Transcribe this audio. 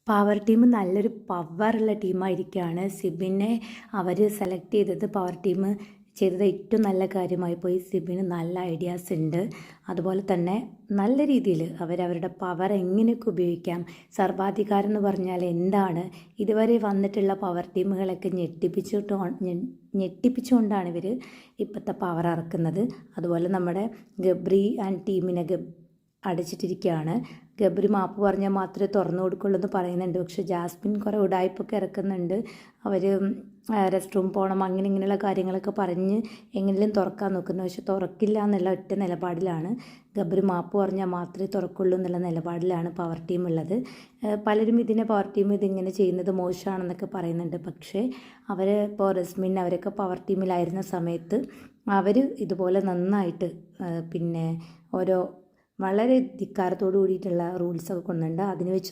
Power team നല്ലൊരു പവറുള്ള ടീമായിരിക്കുകയാണ്. സിബിനെ അവർ select ചെയ്തത് പവർ ടീം ചെയ്തത് ഏറ്റവും നല്ല കാര്യമായി പോയി. സിബിന് നല്ല ഐഡിയാസ് ഉണ്ട്. അതുപോലെ തന്നെ നല്ല രീതിയിൽ അവരവരുടെ പവർ എങ്ങനെയൊക്കെ ഉപയോഗിക്കാം, സർവാധികാരം എന്ന് പറഞ്ഞാൽ എന്താണ്, ഇതുവരെ വന്നിട്ടുള്ള പവർ ടീമുകളൊക്കെ ഞെട്ടിപ്പിച്ചുകൊണ്ടാണ് ഇവർ ഇപ്പോഴത്തെ പവർ ഇറക്കുന്നത്. അതുപോലെ നമ്മുടെ ഗബ്രി ആൻഡ് ടീമിനെ അടച്ചിട്ടിരിക്കുകയാണ്. ഗബ്രി മാപ്പ് പറഞ്ഞാൽ മാത്രമേ തുറന്നു കൊടുക്കുള്ളൂ എന്ന് പറയുന്നുണ്ട്. പക്ഷേ ജാസ്മിൻ കുറേ ഉടായ്പൊക്കെ ഇറക്കുന്നുണ്ട്. അവർ റെസ്റ്റ് റൂം പോകണം അങ്ങനെ ഇങ്ങനെയുള്ള കാര്യങ്ങളൊക്കെ പറഞ്ഞ് എങ്ങനെയും തുറക്കാൻ നോക്കുന്നു. പക്ഷെ തുറക്കില്ല എന്നുള്ള ഒറ്റ നിലപാടിലാണ്. ഗബ്രി മാപ്പ് പറഞ്ഞാൽ മാത്രമേ തുറക്കുള്ളൂ എന്നുള്ള നിലപാടിലാണ് പവർ ടീം ഉള്ളത്. പലരും പവർ ടീം ഇതിങ്ങനെ ചെയ്യുന്നത് മോശമാണെന്നൊക്കെ പറയുന്നുണ്ട്. പക്ഷേ അവർ ഇപ്പോൾ റസ്മിൻ അവരൊക്കെ പവർ ടീമിലായിരുന്ന സമയത്ത് അവർ ഇതുപോലെ നന്നായിട്ട് പിന്നെ ഓരോ വളരെ ധിക്കാരത്തോടു കൂടിയിട്ടുള്ള റൂൾസൊക്കെ കൊണ്ടുണ്ട്. അതിന് വെച്ച്